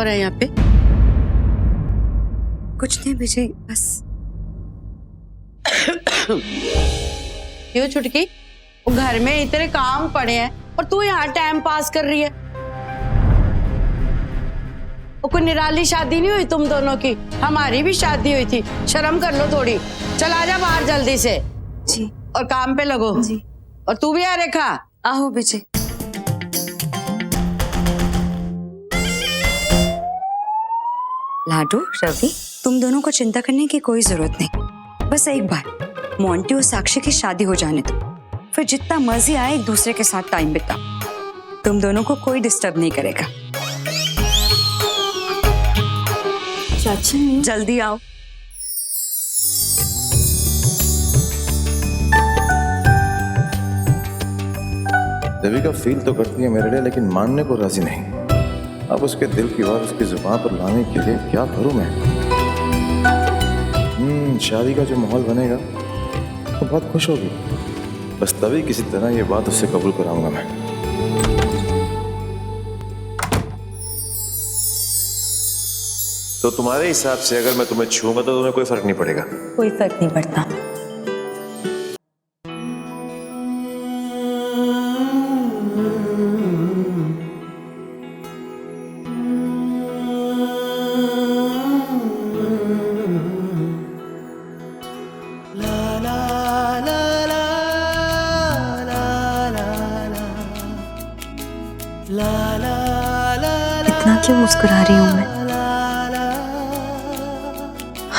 रहा है यहाँ पे? कुछ नहीं विजय, बस। क्यों छुटकी? वो घर में इतने काम पड़े हैं और तू यहाँ टाइम पास कर रही है। वो कोई निराली शादी नहीं हुई तुम दोनों की, हमारी भी शादी हुई थी। शर्म कर लो थोड़ी। चल आजा बाहर जल्दी से। जी। और काम पे लगो। जी। और तू भी आ रेखा। आओ विजय। लाडू, रवि, तुम दोनों को चिंता करने की कोई जरूरत नहीं। बस एक बार मोंटी और साक्षी की शादी हो जाने दो, फिर जितना मर्जी आए एक दूसरे के साथ टाइम बिता। तुम दोनों को कोई डिस्टर्ब नहीं करेगा। चाची जल्दी आओ। देविका फील तो करती है मेरे लिए, लेकिन मानने को राजी नहीं। अब उसके दिल की बात उसकी जुबान पर लाने के लिए क्या करूं मैं? शादी का जो माहौल बनेगा तो बहुत खुश होगी। बस तभी किसी तरह ये बात उससे कबूल कराऊंगा मैं। तो तुम्हारे हिसाब से अगर मैं तुम्हें छूंगा तो तुम्हें कोई फर्क नहीं पड़ेगा? कोई फर्क नहीं पड़ता। इतना क्यों मुस्कुरा रही हूँ मैं?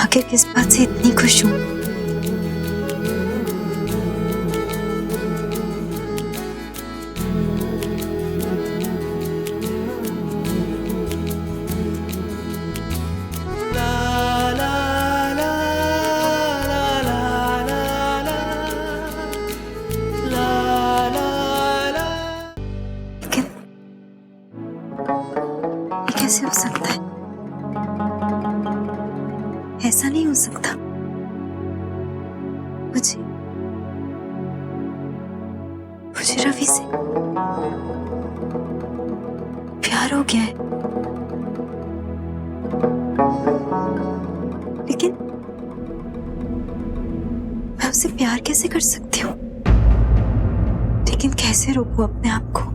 आखिर किस बात से इतनी खुश हूँ? कैसे हो सकता है? ऐसा नहीं हो सकता। मुझे रवि से प्यार हो गया है। लेकिन मैं उससे प्यार कैसे कर सकती हूँ? लेकिन कैसे रोकूं अपने आप को?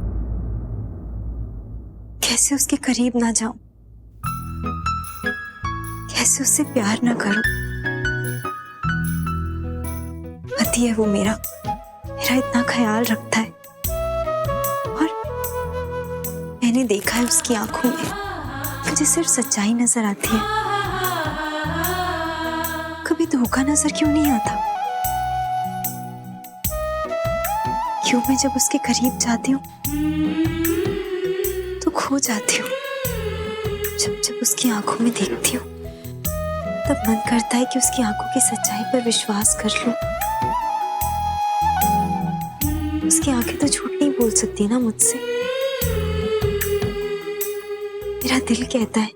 कैसे उसके करीब ना जाऊं? कैसे उससे प्यार ना करूं? पति है वो मेरा इतना ख्याल रखता है, और मैंने देखा है उसकी आंखों में मुझे सिर्फ सच्चाई नजर आती है। कभी धोखा नजर क्यों नहीं आता? क्यों मैं जब उसके करीब जाती हूँ तो खो जाती हूँ? जब उसकी आंखों में देखती हूँ तब मन करता है कि उसकी आंखों की सच्चाई पर विश्वास कर लूं। उसकी आंखें तो झूठ नहीं बोल सकती ना मुझसे। मेरा दिल कहता है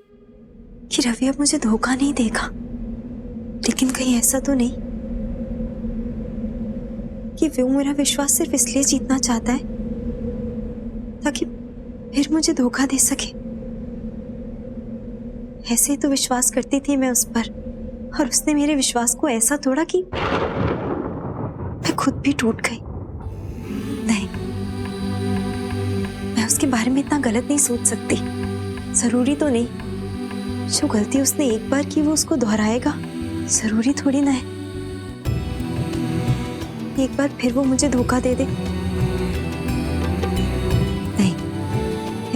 कि रवि अब मुझे धोखा नहीं देगा, लेकिन कहीं ऐसा तो नहीं कि वो मेरा विश्वास सिर्फ इसलिए जीतना चाहता है ताकि फिर मुझे धोखा दे सके। ऐसे ही तो विश्वास करती थी मैं उस पर, और उसने मेरे विश्वास को ऐसा तोड़ा कि मैं खुद भी टूट गई। नहीं, मैं उसके बारे में इतना गलत नहीं सोच सकती। जरूरी तो नहीं जो गलती उसने एक बार की वो उसको दोहराएगा, जरूरी थोड़ी ना है। एक बार फिर वो मुझे धोखा दे दे। नहीं,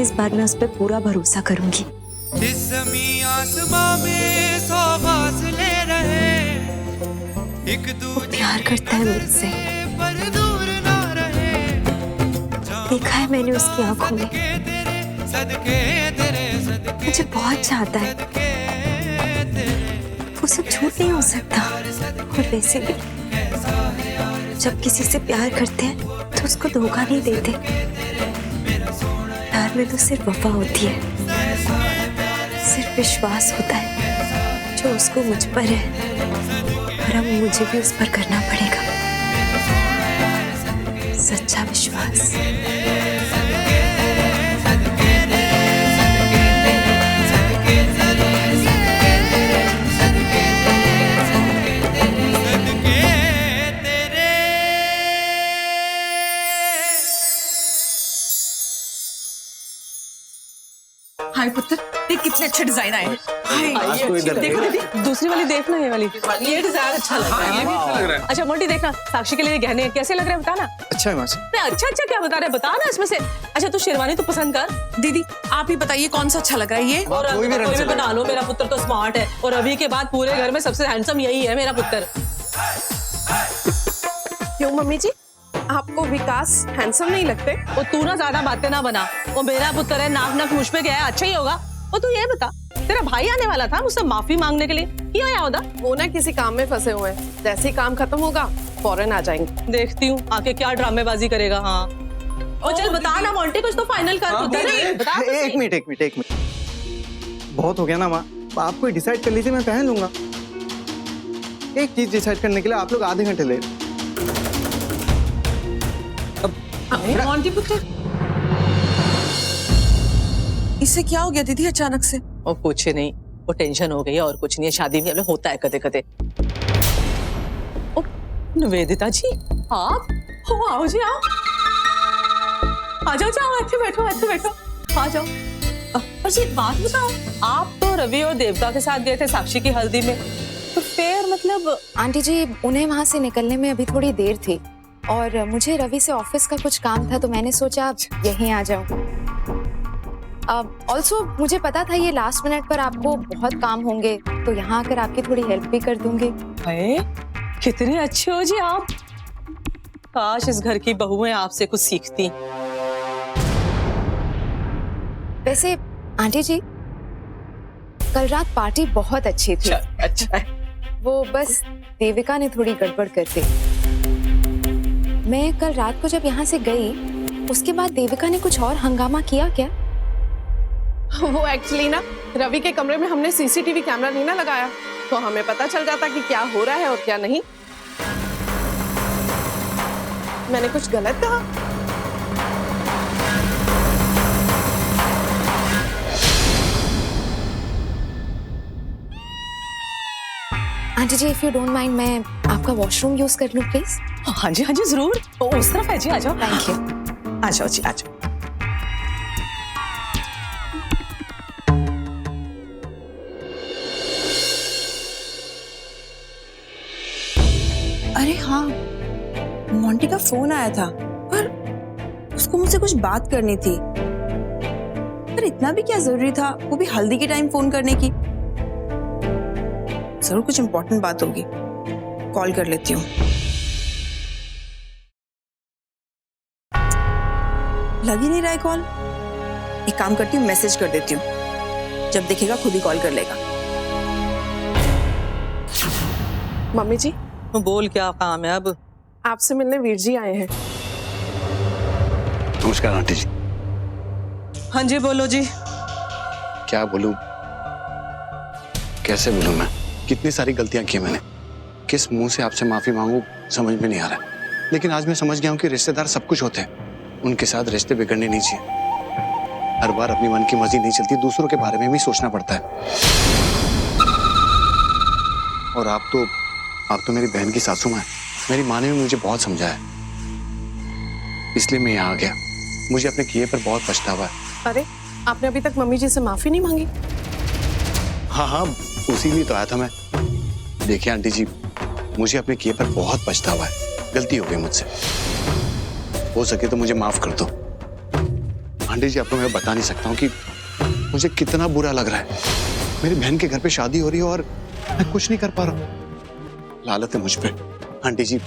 इस बार मैं उस पर पूरा भरोसा करूंगी। इस ज़मीं आसमां में सौ फासले रहे, एक दूजे प्यार करता है मुझसे, पर दूर ना रहे। देखा है मैंने उसकी आंखों में। मुझे बहुत चाहता है। वो सब झूठ नहीं हो सकता। और वैसे भी जब किसी से प्यार करते हैं तो उसको धोखा नहीं देते। प्यार में तो सिर्फ वफा होती है, सिर्फ विश्वास होता है जो उसको मुझ पर है, और अब मुझे भी उस पर करना पड़ेगा। सच्चा विश्वास। कितने अच्छे डिजाइन आए हैं। आज तो इधर देखो दीदी, दूसरी वाली देखना, ये वाली, ये डिजाइन अच्छा लग रहा है। ये भी अच्छा लग रहा है। अच्छा मोंटी देखना, साक्षी के लिए गहने कैसे लग रहे हैं बताना। अच्छा है मासी। अरे अच्छा क्या बता रहे, बता ना इसमें से। अच्छा तू शेरवानी तो पसंद कर। दीदी आप ही बताइए कौन सा अच्छा लग रहा है ये। और कोई भी रंग से बना लो, मेरा पुत्र तो स्मार्ट है और अभी के बाद पूरे घर में सबसे हैंडसम यही है मेरा पुत्र। क्यों मम्मी जी, आपको विकास हैंडसम नहीं लगते? और तू ना ज्यादा बातें ना बना, वो मेरा पुत्र है, नाक नाक मुझ पे गया है, अच्छा ही होगा। और तू ये बता, तेरा भाई आने वाला था मुझसे माफी मांगने के लिए, क्यों आया होता? वो ना किसी काम में फंसे हुए हैं, जैसे ही काम खत्म होगा फौरन आ जाएंगे। देखती हूँ आके क्या ड्रामेबाजी करेगा। हाँ और चल बता ना मोंटी, कुछ तो फाइनल कर। बता तो एक सही। मिनट बहुत हो गया ना माँ, आप कोई डिसाइड कर लीजिए, मैं पहन लूंगा। एक चीज डिसाइड करने के लिए आप लोग आधे घंटे ले। मोंटी पुत्र, इससे क्या हो गया दीदी अचानक से? और कुछ नहीं, वो टेंशन हो गई है और कुछ नहीं है, शादी में होता है कदे कदे। निवेदिता जी आप हो, आओ जी आओ, आ जाओ जाओ, ऐसे बैठो आ जाओ। पर जी एक बात बताओ, आप तो रवि और देवका के साथ गए थे साक्षी की हल्दी में, तो फिर मतलब। आंटी जी उन्हें वहाँ से निकलने में अभी थोड़ी देर थी और मुझे रवि से ऑफिस का कुछ काम था, तो मैंने सोचा यहीं आ जाऊं। ऑल्सो मुझे पता था ये लास्ट मिनट पर आपको बहुत काम होंगे, तो यहाँ आकर आपकी थोड़ी हेल्प भी कर दूंगी। अरे कितने अच्छे हो जी आप, काश इस घर की बहुएं आपसे कुछ सीखती। वैसे आंटी जी कल रात पार्टी बहुत अच्छी थी। अच्छा है। वो बस देविका ने थोड़ी गड़बड़ कर दी। मैं कल रात को जब यहाँ से गई, उसके बाद देविका ने कुछ और हंगामा किया क्या? वो एक्चुअली ना रवि के कमरे में हमने सीसीटीवी कैमरा नहीं ना लगाया, तो हमें पता चल जाता कि क्या हो रहा है और क्या नहीं। मैंने कुछ गलत कहा? Aunty ji if you don't mind मैं आपका वॉशरूम यूज कर लूं प्लीज? हाँ जी जरूर, उस तरफ है जी, आ जाओ। Thank you. आ जाओ जी आ जाओ। अरे हाँ, मोंटी का फोन आया था, पर उसको मुझसे कुछ बात करनी थी। पर इतना भी क्या जरूरी था, वो भी हल्दी के टाइम फोन करने की? जरूर कुछ इम्पोर्टेंट बात होगी, कॉल कर लेती हूँ। लग ही नहीं रहा है कॉल। एक काम करती हूँ, मैसेज कर देती हूँ, जब देखेगा खुद ही कॉल कर लेगा। मम्मी जी बोल क्या काम है अब? आपसे मिलने वीर जी आए हैं। नमस्कार आंटी जी। हाँ जी बोलो जी। क्या बोलूं, कैसे बोलूं मैं? कितनी सारी गलतियां की मैंने, किस मुंह से आपसे माफी मांगू समझ में नहीं आ रहा। लेकिन आज मैं समझ गया हूं कि रिश्तेदार सब कुछ होते हैं, उनके साथ रिश्ते बिगड़ने नहीं चाहिए। हर बार अपनी मन की मर्जी नहीं चलती, दूसरों के बारे में भी सोचना पड़ता है। और आप तो मेरी बहन की सासू मां हैं। मेरी माँ ने भी मुझे बहुत समझाया, इसलिए मैं यहाँ आ गया। मुझे अपने किए पर बहुत पछतावा है। अरे आपने अभी तक मम्मी जी से माफी नहीं मांगी? हाँ उसी लिए तो आया था मैं। देखिए आंटी जी, मुझे अपने किए पर बहुत पछतावा है, गलती हो गई मुझसे। हो सके तो मुझे माफ कर दो। आंटी जी आपको मैं बता नहीं सकता हूँ कि मुझे कितना बुरा लग रहा है। मेरी बहन के घर पे शादी हो रही है और मैं कुछ नहीं कर पा रहा हूँ। लालत है मुझ पे। आंटी जी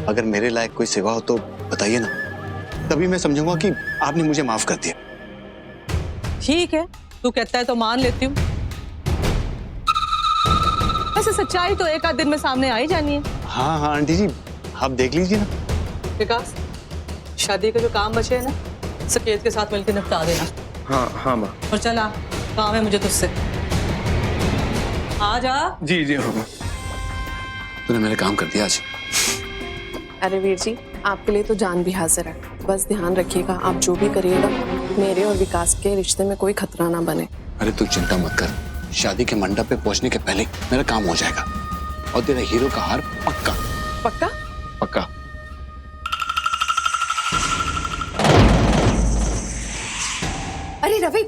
अगर मेरे लायक कोई सेवा हो तो बताइए ना, तभी मैं समझूंगा कि आपने मुझे माफ कर दिया। ठीक है, तू कहता है तो मान लेती हूँ। ऐसे सच्चाई तो एक आध दिन में सामने आ ही जानी है। हाँ आंटी जी आप देख लीजिए ना। विकास, शादी के जो काम बचे हैं ना, सकेत के साथ मिलकर निपटा देना। हाँ माँ। और चला, काम है मुझे तुझसे। आ जा। जी हाँ। तूने मेरे काम कर दिया आज। अरे वीर जी आपके लिए तो जान भी हाजिर है। बस ध्यान रखिएगा, आप जो भी करिएगा मेरे और विकास के रिश्ते में कोई खतरा ना बने। अरे तू चिंता मत कर, शादी के मंडप पे पहुंचने के पहले मेरा काम हो जाएगा और तेरा हीरो का हार पक्का। पक्का? पक्का। अरे रवि,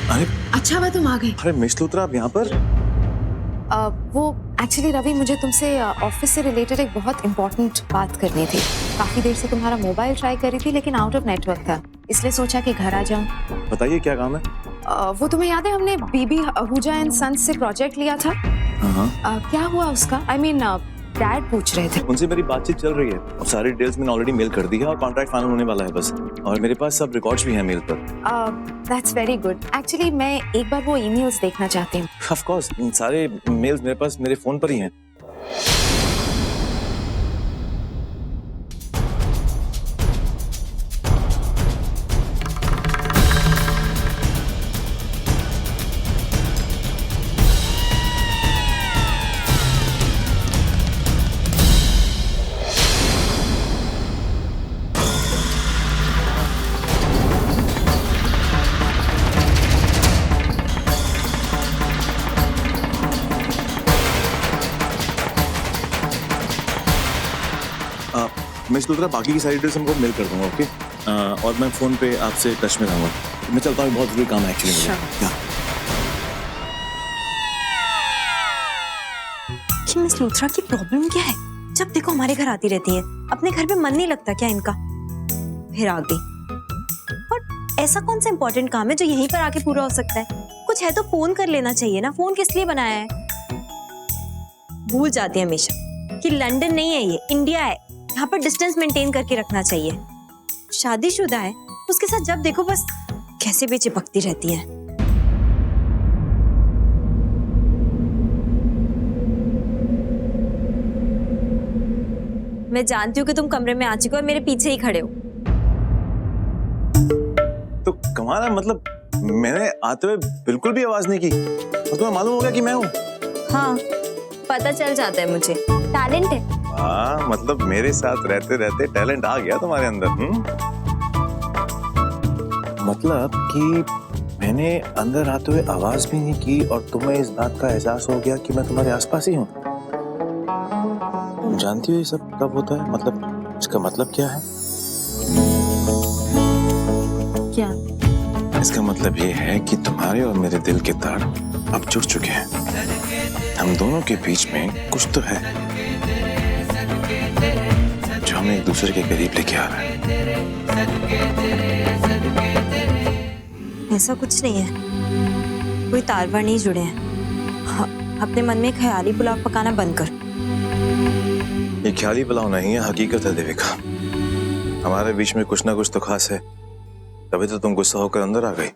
अरे अच्छा हुआ तुम आ गए। अरे मिस लूथरा, आप यहाँ पर? वो एक्चुअली रवि, मुझे तुमसे ऑफिस से रिलेटेड एक बहुत इंपॉर्टेंट बात करनी थी। काफी देर से तुम्हारा मोबाइल ट्राई करी थी लेकिन आउट ऑफ नेटवर्क था, इसलिए सोचा कि घर आ जाऊं। बताइए क्या काम है? वो तुम्हें याद है हमने बीबी आहूजा एंड सन्स से प्रोजेक्ट लिया था? हाँ। क्या हुआ उसका? आई मीन डैड पूछ रहे थे। उनसे मेरी बातचीत चल रही है और सारी डिटेल्स मैंने ऑलरेडी मेल कर दी है और कॉन्ट्रैक्ट फाइनल होने वाला है बस। और मेरे पास सब रिकॉर्ड्स भी हैं मेल पर। That's very good. एक्चुअली मैं एक बार वो ईमेल्स देखना चाहती हूँ। ऑफ कोर्स, सारे मेल्स मेरे पास मेरे फोन पर ही हैं। मिस लूथरा, बाकी की सारी डिटेल्स हमको मेल कर दूंगा, ओके? और मैं फोन पे आपसे टच में रहूंगा। मैं चलता हूँ, बहुत जरूरी काम है एक्चुअली मुझे। कि मिस लूथरा की प्रॉब्लम क्या है? जब देखो हमारे घर आती रहती है, अपने घर पे मन नहीं लगता क्या इनका? फिर आ गई। और ऐसा कौन सा इंपॉर्टेंट काम है जो यहीं पर आके पूरा हो सकता है? कुछ है तो फोन कर लेना चाहिए ना। फोन किस लिए बनाया है? भूल जाती है हमेशा कि लंदन नहीं है, ये इंडिया है। यहाँ पर डिस्टेंस मेंटेन करके रखना चाहिए। शादीशुदा है, उसके साथ जब देखो बस कैसे भी चिपकती रहती है। मैं जानती हूँ कि तुम कमरे में आ चुके हो और मेरे पीछे ही खड़े हो। तो कमाल है, मतलब मैंने आते हुए बिल्कुल भी आवाज नहीं की और तुम्हें मालूम हो गया कि मैं हूँ। हाँ, पता चल जाता है मुझे, टैलेंट है। हाँ, मतलब मेरे साथ रहते रहते टैलेंट आ गया तुम्हारे अंदर। मतलब कि मैंने अंदर आते हुए आवाज भी नहीं की और तुम्हें इस बात का एहसास हो गया कि मैं तुम्हारे आसपास ही हूँ। तुम जानती हो ये सब कब होता है? मतलब इसका मतलब क्या है? क्या? इसका मतलब ये है कि तुम्हारे और मेरे दिल के तार अब जुड़ चुके हैं। हम दोनों के बीच में कुछ तो है जो हमें एक दूसरे के करीब लेके आ रहा है। ऐसा कुछ नहीं है, कोई तारवार नहीं जुड़े हैं। हाँ, अपने मन में ख्याली पुलाव पकाना बंद कर। ये ख्याली पुलाव नहीं है, हकीकत है देविका। हमारे बीच में कुछ ना कुछ तो खास है, तभी तो तुम गुस्सा होकर अंदर आ गई।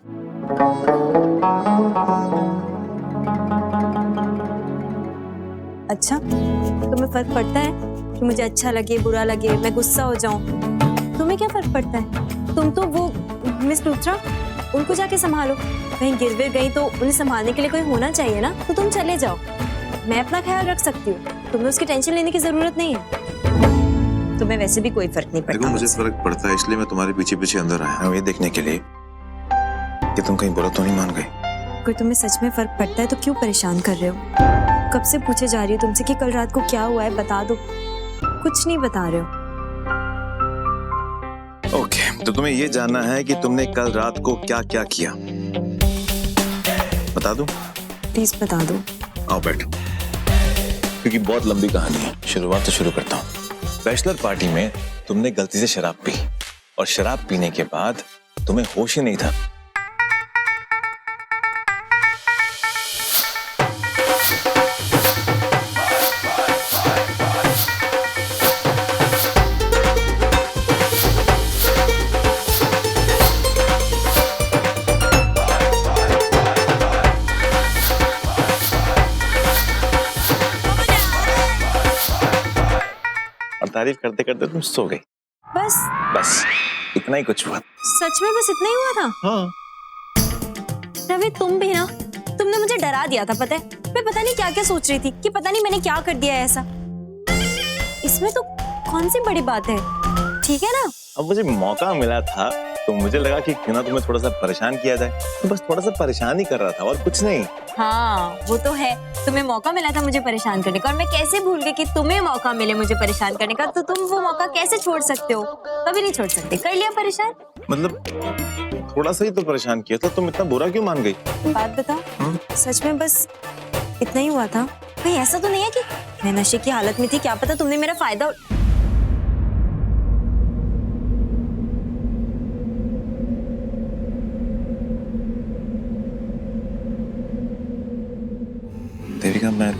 अच्छा, तुम्हें फर्क पड़ता है कि मुझे अच्छा लगे बुरा लगे, मैं गुस्सा हो जाऊं? तुम्हें क्या फर्क पड़ता है? तुम तो वो मिस लूथरा, उनको जाके संभालो। कहीं गिर विर गई तो उन्हें संभालने के लिए कोई होना चाहिए ना। तो तुम चले जाओ, मैं अपना ख्याल रख सकती हूँ। तुम्हें उसकी टेंशन लेने की जरूरत नहीं है। तुम्हें वैसे भी कोई फर्क नहीं पड़ता। देखो, मुझे फर्क पड़ता है, इसलिए मैं तुम्हारे पीछे पीछे अंदर आया हूँ ये देखने के लिए कि तुम कहीं बुरा तो नहीं मान गई। अगर तुम्हें सच में फर्क पड़ता है तो क्यों परेशान कर रहे हो? कब से पूछे जा रही हो तुमसे कि कल रात को क्या हुआ है, बता दो। कुछ नहीं बता रहे हो। ओके, तो तुम्हें ये जानना है कि तुमने कल रात को क्या क्या किया? बता दूं? प्लीज बता दो। आओ बैठो, क्योंकि बहुत लंबी कहानी है। शुरुआत से शुरू करता हूँ। बैचलर पार्टी में तुमने गलती से शराब पी और शराब पीने के बाद तुम्हें होश ही नहीं था। तारीफ करते करते तुम सो गई। बस इतना ही कुछ हुआ। सच में बस इतना ही हुआ था? हाँ। रवि, तुम भी ना, तुमने मुझे डरा दिया था। पता है, मैं पता नहीं क्या क्या सोच रही थी कि पता नहीं मैंने क्या कर दिया है ऐसा। इसमें तो कौन सी बड़ी बात है, ठीक है ना? अब मुझे मौका मिला था तो मुझे लगा कि क्यों ना तुम्हें थोड़ा सा परेशान किया जाए, तो बस थोड़ा सा परेशान ही कर रहा था और कुछ नहीं। हाँ, वो तो है। तुम्हें मौका मिला था मुझे परेशान करने का और मैं कैसे भूल गई कि तुम्हें मौका मिले मुझे परेशान करने का। तो तुम वो मौका कैसे छोड़ सकते हो? कभी नहीं छोड़ सकते। कर लिया परेशान। मतलब थोड़ा सा ही तो परेशान किया था, तुम इतना बुरा क्यों मान गई? बात बताओ, सच में बस इतना ही हुआ था? कहीं ऐसा तो नहीं है कि मैं नशे की हालत में थी, क्या पता तुमने मेरा फायदा। देविका, मैं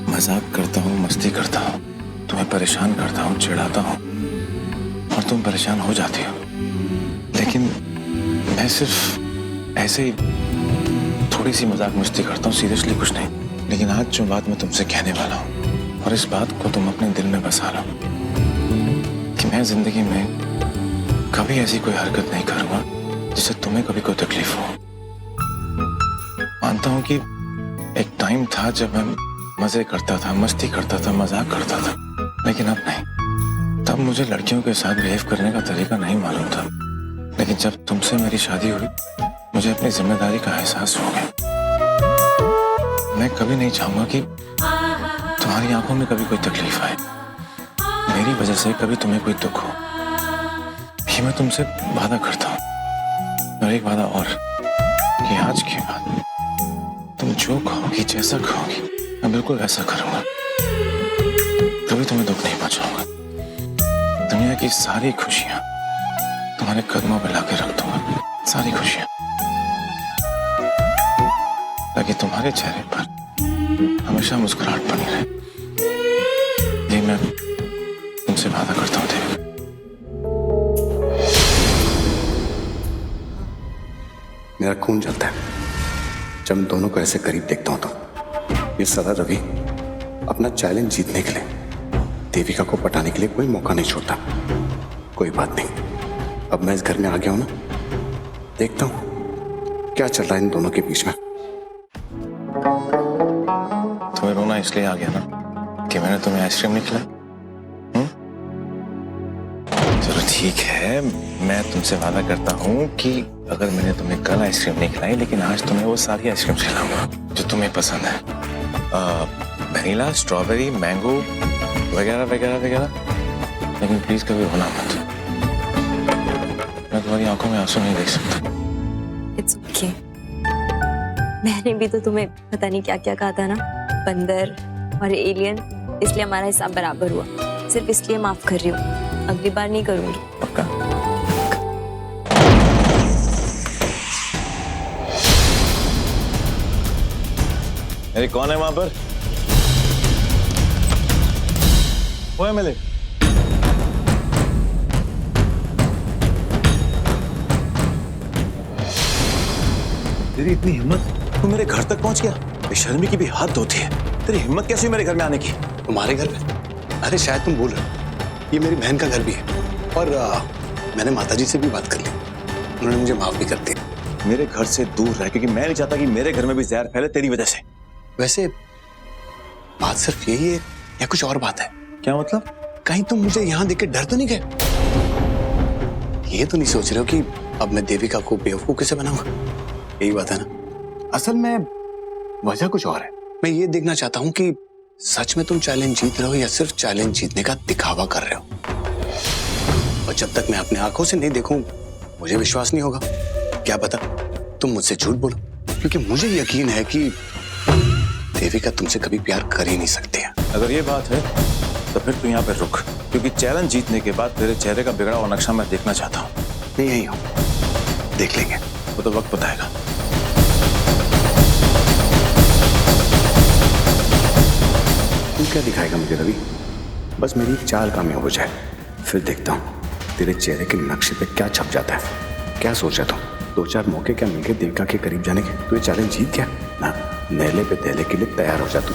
मजाक करता हूँ, मस्ती करता हूँ, तुम्हें परेशान करता हूँ, चिढ़ाता हूँ और तुम परेशान हो जाती हो, लेकिन मैं सिर्फ ऐसे ही थोड़ी सी मजाक मस्ती करता हूँ, सीरियसली कुछ नहीं। लेकिन आज जो बात मैं तुमसे कहने वाला हूँ, और इस बात को तुम अपने दिल में बसा लो कि मैं जिंदगी में कभी ऐसी कोई हरकत नहीं करूंगा जिससे तुम्हें कभी कोई तकलीफ हो। मानता हूँ कि एक टाइम था जब मैं मजे करता था, मस्ती करता था, मजाक करता था, लेकिन अब नहीं। तब मुझे लड़कियों के साथ बिहेव करने का तरीका नहीं मालूम था, लेकिन जब तुमसे मेरी शादी हुई मुझे अपनी जिम्मेदारी का एहसास हो गया। मैं कभी नहीं चाहूंगा कि तुम्हारी आंखों में कभी कोई तकलीफ आए, मेरी वजह से कभी तुम्हें कोई दुख हो। ये मैं तुमसे वादा करता हूँ। और एक वादा और, कि आज के बाद तुम जो कहोगी, जैसा कहोगी, मैं बिल्कुल वैसा करूंगा। कभी तुम्हें दुख नहीं पहुंचाऊंगा। दुनिया की सारी खुशियां तुम्हारे कदमों पे लाके रख दूंगा, सारी खुशियां, ताकि तुम्हारे चेहरे पर हमेशा मुस्कुराहट बनी रहे। ये मैं तुमसे वादा करता हूँ देवी। मेरा खून जलता है जब इन दोनों को ऐसे करीब देखता हूं तो। ये सारा रवि अपना चैलेंज जीतने के लिए देविका को पटाने के लिए कोई मौका नहीं छोड़ता। कोई बात नहीं, अब मैं इस घर में आ गया हूं ना, देखता हूं क्या चल रहा है इन दोनों के बीच में। तुम्हें रोना इसलिए आ गया ना कि मैंने तुम्हें आइसक्रीम नहीं खिलाई? चलो ठीक है, मैं तुमसे वादा करता हूँ कि अगर मैंने तुम्हें कल आइसक्रीम नहीं खिलाई, लेकिन आज तुम्हें वो सारी आइसक्रीम खिलाऊंगा जो तुम्हें पसंद है। वनीला, स्ट्रॉबेरी, मैंगो वगैरह वगैरह वगैरह। लेकिन प्लीज कभी रोना मत, मैं तुम्हारी आंखों में आंसू नहीं देख सकता। It's okay. मैंने भी तो तुम्हें पता नहीं क्या क्या कहा था ना, बंदर और एलियन, इसलिए हमारा हिसाब बराबर हुआ। सिर्फ इसलिए माफ कर रही हूँ, अगली बार नहीं करूंगी। पक्का? अरे कौन है वहां पर? वो एमएलए। तेरी इतनी हिम्मत, तू मेरे घर तक पहुंच गया? बेशर्मी की भी हद होती है। तेरी हिम्मत कैसी मेरे घर में आने की? तुम्हारे घर में? अरे शायद तुम भूल रहे हो, ये मेरी बहन का घर भी है। और मैंने माताजी से भी बात कर ली, उन्होंने मुझे माफ भी कर दिया। मेरे घर से दूर रह, क्योंकि मैं नहीं चाहता कि मेरे घर में भी जहर फैले तेरी वजह से। वैसे बात सिर्फ यही है या कुछ और बात है? क्या मतलब? कहीं तुम मुझे यहाँ देख के डर तो नहीं गए? ये तो नहीं सोच रहे हो कि अब मैं देविका को बेवकूफ कैसे बनाऊंगा? यही बात है ना? असल में वजह कुछ और है। मैं ये देखना चाहता हूँ कि सच में तुम चैलेंज जीत रहे हो या सिर्फ चैलेंज जीतने का दिखावा कर रहे हो। और जब तक मैं अपने आंखों से नहीं देखूं मुझे विश्वास नहीं होगा। क्या पता तुम मुझसे झूठ बोलो, क्योंकि मुझे यकीन है कि देविका तुमसे कभी प्यार कर ही नहीं सकती है। अगर ये बात है तो फिर तू यहाँ पे रुक, क्योंकि चैलेंज जीतने के बाद तेरे चेहरे का बिगड़ा हुआ नक्शा मैं देखना चाहता हूँ। मैं यही हूँ, देख लेंगे। वो तो वक्त बताएगा। तू क्या दिखाएगा मुझे रवि? बस मेरी एक चाल कामयाब हो जाए, फिर देखता हूँ तेरे चेहरे के नक्शे पे क्या छप जाता है। क्या सोचा तू? 2-4 मौके क्या मिल गए देविका के करीब जाने के? तू ये चैलेंज जीत गया ना? नेले पे तेले के लिए तैयार हो जा तू।